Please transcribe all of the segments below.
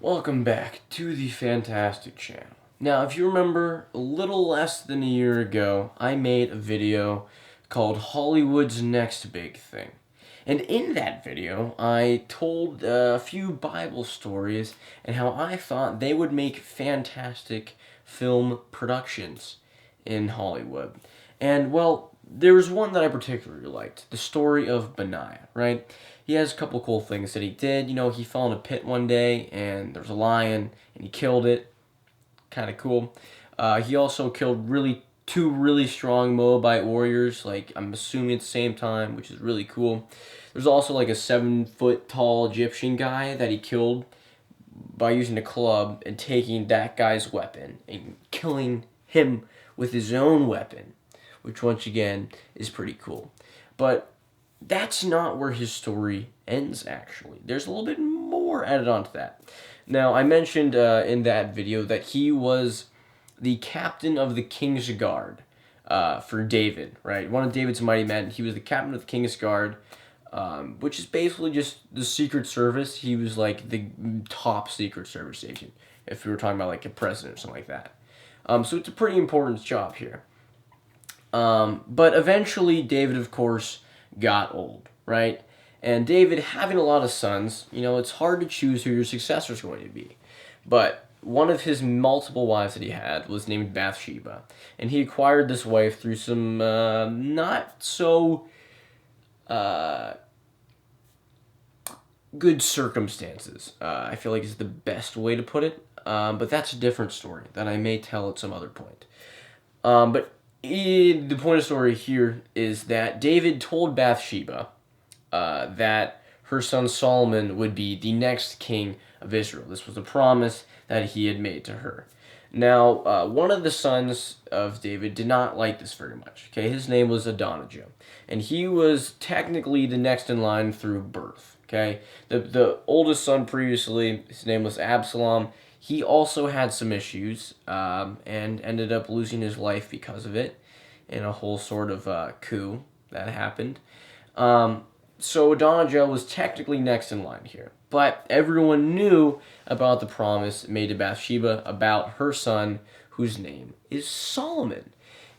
Welcome back to the Fantastic Channel. Now, if you remember, a little less than a year ago, I made a video called Hollywood's Next Big Thing. And in that video, I told a few Bible stories and how I thought they would make fantastic film productions in Hollywood. And, well, there was one that I particularly liked, the story of Benaiah, right? He has a couple cool things that he did. You know, he fell in a pit one day, and there was a lion, and he killed it. Kind of cool. He also killed two really strong Moabite warriors, like, I'm assuming at the same time, which is really cool. There's also, like, a 7-foot tall Egyptian guy that he killed by using a club and taking that guy's weapon and killing him with his own weapon, which once again is pretty cool. But that's not where his story ends, actually. There's a little bit more added on to that. Now, I mentioned in that video that he was the captain of the King's Guard for David, right? One of David's mighty men. He was the captain of the King's Guard, which is basically just the Secret Service. He was like the top Secret Service agent, if we were talking about like a president or something like that. So it's a pretty important job here. But eventually, David, of course, got old, right? And David, having a lot of sons, you know, it's hard to choose who your successor is going to be. But one of his multiple wives that he had was named Bathsheba. And he acquired this wife through some not so good circumstances. I feel like is the best way to put it. But that's a different story that I may tell at some other point. But the point of the story here is that David told Bathsheba that her son Solomon would be the next king of Israel. This was a promise that he had made to her. Now, one of the sons of David did not like this very much. Okay, his name was Adonijah, and he was technically the next in line through birth. Okay, the oldest son previously, his name was Absalom. He also had some issues and ended up losing his life because of it in a whole sort of coup that happened. So Adonijah was technically next in line here. But everyone knew about the promise made to Bathsheba about her son, whose name is Solomon.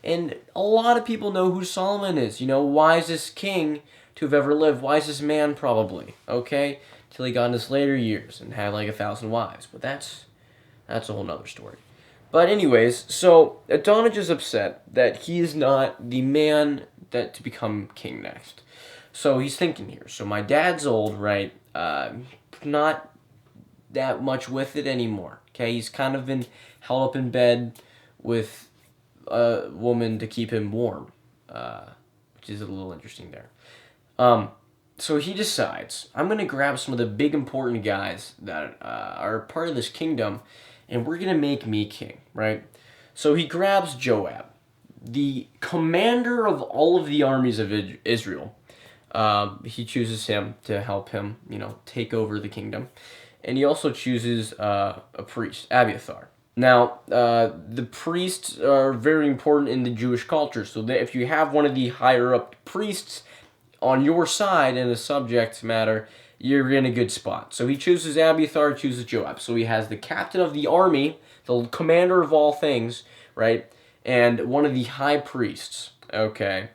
And a lot of people know who Solomon is. You know, wisest king to have ever lived. Wisest man, probably. Okay? Till he got in his later years and had like 1,000 wives. But that's a whole nother story. But anyways, so Adonijah's upset that he is not the man that to become king next. So he's thinking here. So my dad's old, right? Not that much with it anymore. Okay, he's kind of been held up in bed with a woman to keep him warm, which is a little interesting there. So he decides, I'm going to grab some of the big important guys that are part of this kingdom, and we're going to make me king, right? So he grabs Joab, the commander of all of the armies of Israel. He chooses him to help him, you know, take over the kingdom. And he also chooses a priest, Abiathar. Now, the priests are very important in the Jewish culture. So that if you have one of the higher-up priests on your side in a subject matter, you're in a good spot. So he chooses Abiathar, chooses Joab. So he has the captain of the army, the commander of all things, right? And one of the high priests, okay?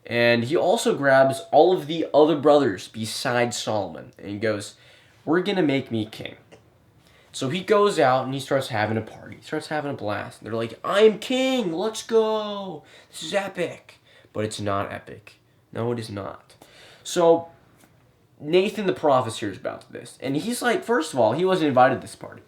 And he also grabs all of the other brothers besides Solomon. And he goes, we're going to make me king. So he goes out and he starts having a party. He starts having a blast. And they're like, I'm king, let's go. This is epic. But it's not epic. No, it is not. So Nathan the prophet hears about this. And he's like, first of all, he wasn't invited to this party.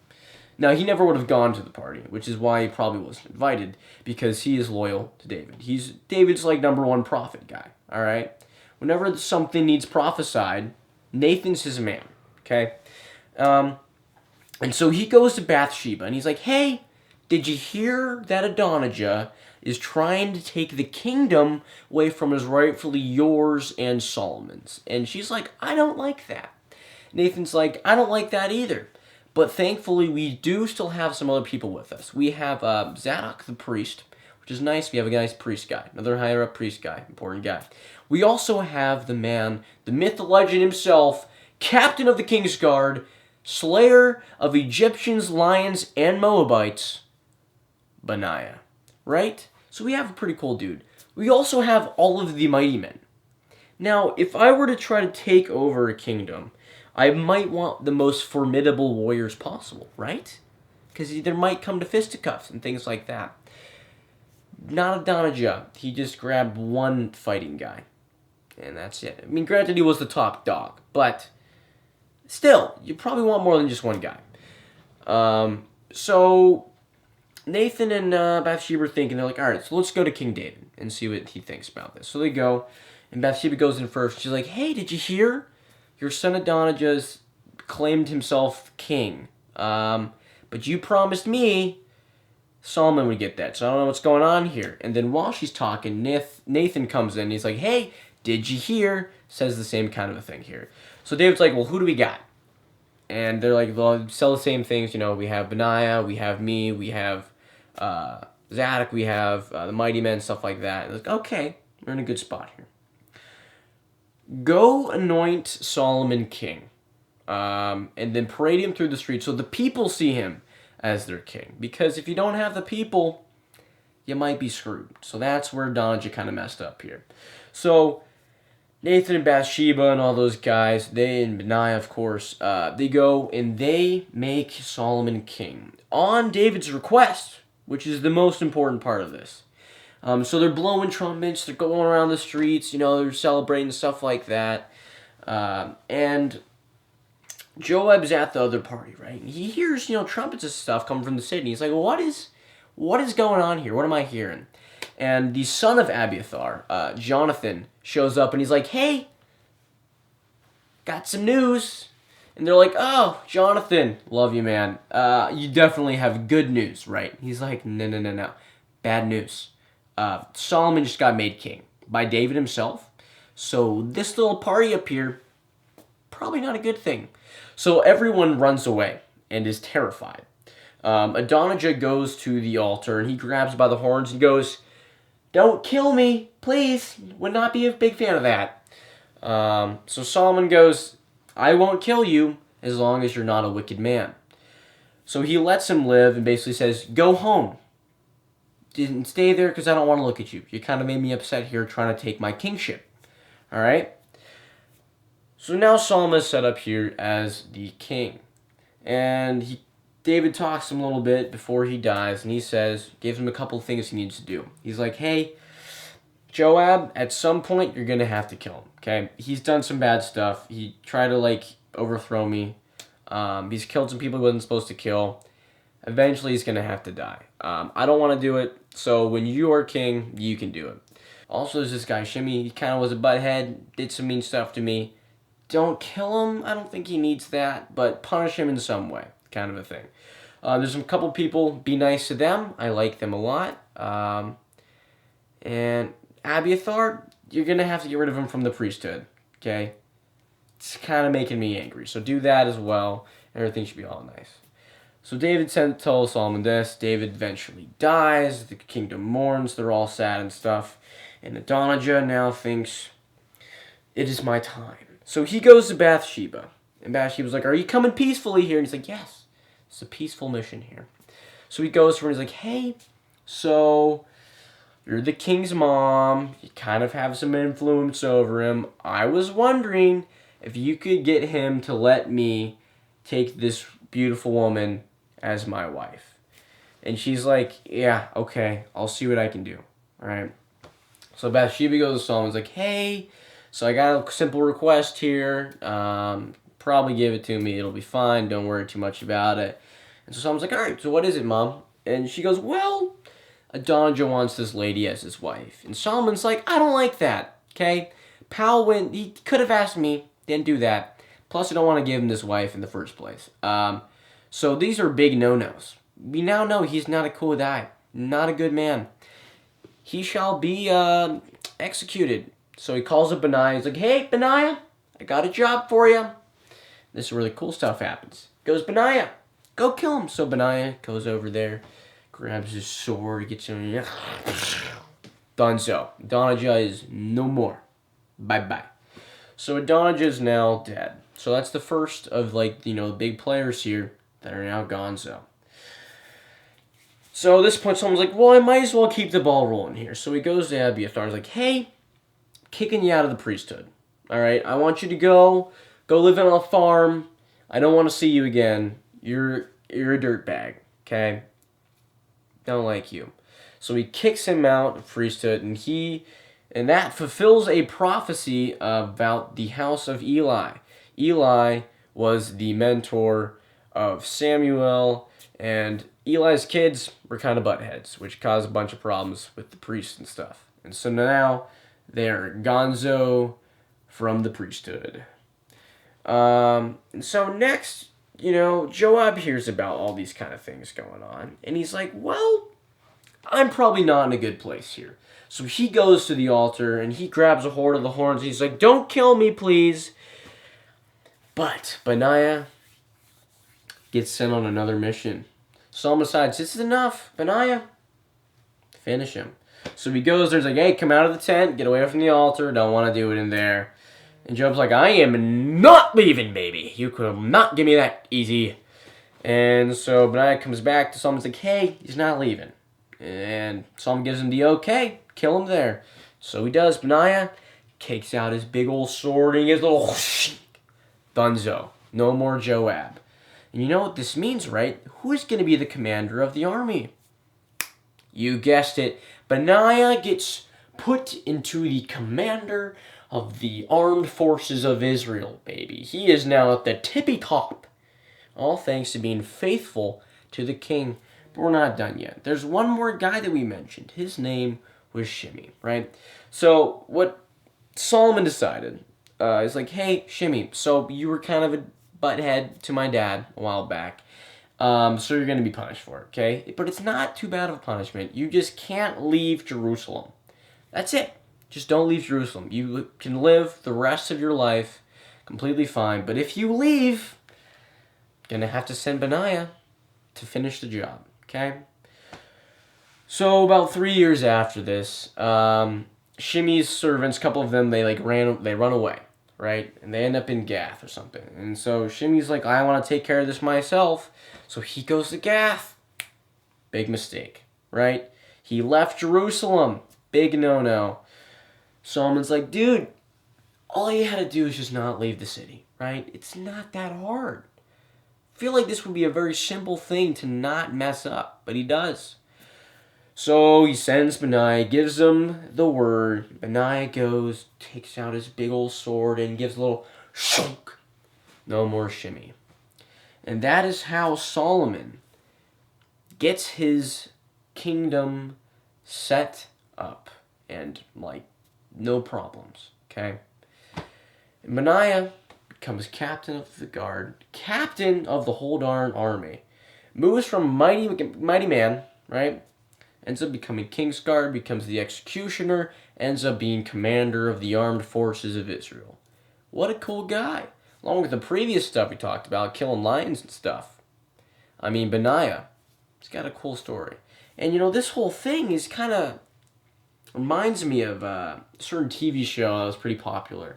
Now, he never would have gone to the party, which is why he probably wasn't invited, because he is loyal to David. David's like #1 prophet guy, all right? Whenever something needs prophesied, Nathan's his man, okay? And so he goes to Bathsheba, and he's like, hey, did you hear that Adonijah is trying to take the kingdom away from his rightfully yours and Solomon's? And she's like, I don't like that. Nathan's like, I don't like that either. But thankfully, we do still have some other people with us. We have Zadok the priest, which is nice. We have a nice priest guy, another higher-up priest guy, important guy. We also have the man, the myth, the legend himself, captain of the King's Guard, slayer of Egyptians, lions, and Moabites, Benaiah. Right? So we have a pretty cool dude. We also have all of the mighty men. Now, if I were to try to take over a kingdom, I might want the most formidable warriors possible, right? Because there might come to fisticuffs and things like that. Not Adonijah. He just grabbed one fighting guy. And that's it. I mean, granted, he was the top dog. But still, you probably want more than just one guy. So Nathan and Bathsheba are thinking, they're like, all right, so let's go to King David and see what he thinks about this. So they go, and Bathsheba goes in first. She's like, hey, did you hear? Your son Adonijah's claimed himself king. But you promised me Solomon would get that, so I don't know what's going on here. And then while she's talking, Nathan comes in, and he's like, hey, did you hear? Says the same kind of a thing here. So David's like, well, who do we got? And they're like, well, sell the same things. You know, we have Benaiah, we have me, we have Zadok, we have the mighty men, stuff like that. And like, okay, we're in a good spot here. Go anoint Solomon king, and then parade him through the streets so the people see him as their king. Because if you don't have the people, you might be screwed. So that's where Adonijah kind of messed up here. So Nathan and Bathsheba and all those guys, they and Benaiah, of course, they go and they make Solomon king on David's request, which is the most important part of this. So they're blowing trumpets, they're going around the streets, you know, they're celebrating stuff like that. And Joab's at the other party, right? And he hears, you know, trumpets and stuff coming from the city. And he's like, well, what is going on here? What am I hearing? And the son of Abiathar, Jonathan, shows up and he's like, hey, got some news. And they're like, oh, Jonathan, love you, man. You definitely have good news, right? He's like, no. Bad news. Solomon just got made king by David himself. So this little party up here, probably not a good thing. So everyone runs away and is terrified. Adonijah goes to the altar and he grabs by the horns and goes, don't kill me, please. Would not be a big fan of that. So Solomon goes, I won't kill you as long as you're not a wicked man. So he lets him live and basically says, go home. Didn't stay there because I don't want to look at you. You kind of made me upset here trying to take my kingship. All right? So now Solomon is set up here as the king. And David talks to him a little bit before he dies, and he gives him a couple of things he needs to do. He's like, hey, Joab, at some point, you're going to have to kill him, okay? He's done some bad stuff. He tried to, overthrow me. He's killed some people he wasn't supposed to kill. Eventually, he's going to have to die. I don't want to do it, so when you are king, you can do it. Also, there's this guy, Shimei. He kind of was a butthead, did some mean stuff to me. Don't kill him. I don't think he needs that, but punish him in some way, kind of a thing. There's a couple people, be nice to them. I like them a lot. And Abiathar, you're going to have to get rid of him from the priesthood, okay? It's kind of making me angry, so do that as well. Everything should be all nice. So David tells Solomon this. David eventually dies. The kingdom mourns. They're all sad and stuff. And Adonijah now thinks, it is my time. So he goes to Bathsheba. And Bathsheba's like, are you coming peacefully here? And he's like, yes. It's a peaceful mission here. So he goes to her and he's like, hey, so you're the king's mom. You kind of have some influence over him. I was wondering if you could get him to let me take this beautiful woman as my wife. And she's like, yeah, okay, I'll see what I can do. All right. So Bathsheba goes to Solomon's like, hey, so I got a simple request here. Probably give it to me. It'll be fine. Don't worry too much about it. And so Solomon's like, all right, so what is it, Mom? And she goes, well, Adonijah wants this lady as his wife. And Solomon's like, I don't like that, okay? He could have asked me, didn't do that. Plus, I don't want to give him this wife in the first place. So these are big no-nos. We now know he's not a cool guy, not a good man. He shall be executed. So he calls up Benaiah. He's like, hey, Benaiah, I got a job for you. This is where the cool stuff happens. Goes, Benaiah, go kill him. So Benaiah goes over there, grabs his sword, gets him. Done so. Adonijah is no more. Bye-bye. So Adonijah is now dead. So that's the first of, like, you know, the big players here that are now gonzo. So at this point, someone's like, well, I might as well keep the ball rolling here. So he goes to Abiathar and is like, hey, kicking you out of the priesthood. All right, I want you to go live on a farm. I don't want to see you again. You're a dirtbag, okay? Don't like you. So he kicks him out of priesthood, and that fulfills a prophecy about the house of Eli. Eli was the mentor of Samuel, and Eli's kids were kind of buttheads, which caused a bunch of problems with the priests and stuff. And so now they're gonzo from the priesthood. And so next, you know, Joab hears about all these kind of things going on, and he's like, well, I'm probably not in a good place here. So he goes to the altar, and he grabs a hold of the horns, and he's like, don't kill me, please. But Benaiah gets sent on another mission. Saul decides, this is enough, Benaiah. Finish him. So he goes there, he's like, hey, come out of the tent, get away from the altar, don't want to do it in there. And Job's like, I am not leaving, baby. You could not give me that easy. And so Benaiah comes back to Solomon, like, hey, he's not leaving. And Solomon gives him the okay, kill him there. So he does. Benaiah takes out his big old sword and he gets a little dunzo. No more Joab. And you know what this means, right? Who is going to be the commander of the army? You guessed it. Benaiah gets put into the commander of the armed forces of Israel, baby. He is now at the tippy top. All thanks to being faithful to the king. But we're not done yet. There's one more guy that we mentioned. His name was Shimei, right? So what Solomon decided is like, hey, Shimei, so you were kind of a butthead to my dad a while back. So you're going to be punished for it, okay? But it's not too bad of a punishment. You just can't leave Jerusalem. That's it. Just don't leave Jerusalem. You can live the rest of your life completely fine. But if you leave, you're going to have to send Benaiah to finish the job, okay? So about 3 years after this, Shimei's servants, a couple of them, they run away, right? And they end up in Gath or something. And so Shimei's like, I want to take care of this myself. So he goes to Gath. Big mistake, right? He left Jerusalem. Big no-no. Solomon's like, dude, all you had to do is just not leave the city, right? It's not that hard. I feel like this would be a very simple thing to not mess up, but he does. So he sends Benaiah, gives him the word. Benaiah goes, takes out his big old sword, and gives a little shunk. No more Shimei. And that is how Solomon gets his kingdom set up. And, like, no problems, okay? And Benaiah becomes captain of the guard, captain of the whole darn army. Moves from mighty man, right? Ends up becoming king's guard, becomes the executioner, ends up being commander of the armed forces of Israel. What a cool guy. Along with the previous stuff we talked about, killing lions and stuff. I mean, Benaiah, he's got a cool story. And, you know, this whole thing is kind of reminds me of a certain TV show that was pretty popular.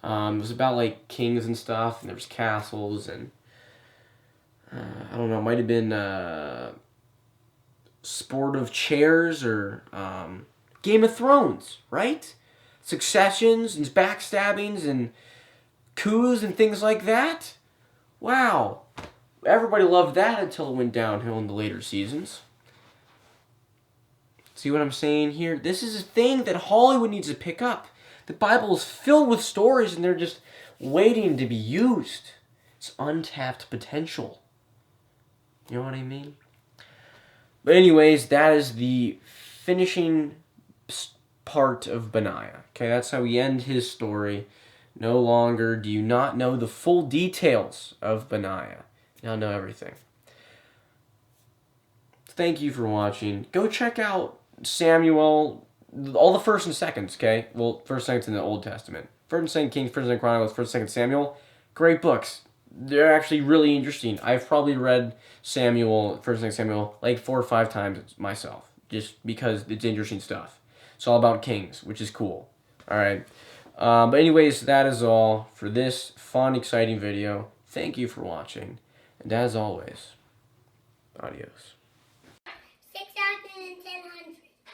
It was about, like, kings and stuff, and there was castles, and I don't know, it might have been Sport of Chairs or Game of Thrones, right? Successions and backstabbings and coups and things like that. Wow. Everybody loved that until it went downhill in the later seasons. See what I'm saying here? This is a thing that Hollywood needs to pick up. The Bible is filled with stories and they're just waiting to be used. It's untapped potential. You know what I mean? But anyways, that is the finishing part of Benaiah. Okay, that's how we end his story. No longer do you not know the full details of Benaiah. You now know everything. Thank you for watching. Go check out Samuel, all the first and seconds, okay? Well, first and seconds in the Old Testament. First and second Kings, first and second Chronicles, first and second Samuel. Great books. They're actually really interesting. I've probably read Samuel, first and second Samuel, like 4 or 5 times myself. Just because it's interesting stuff. It's all about kings, which is cool. Alright. But anyways, that is all for this fun, exciting video. Thank you for watching. And as always, adios.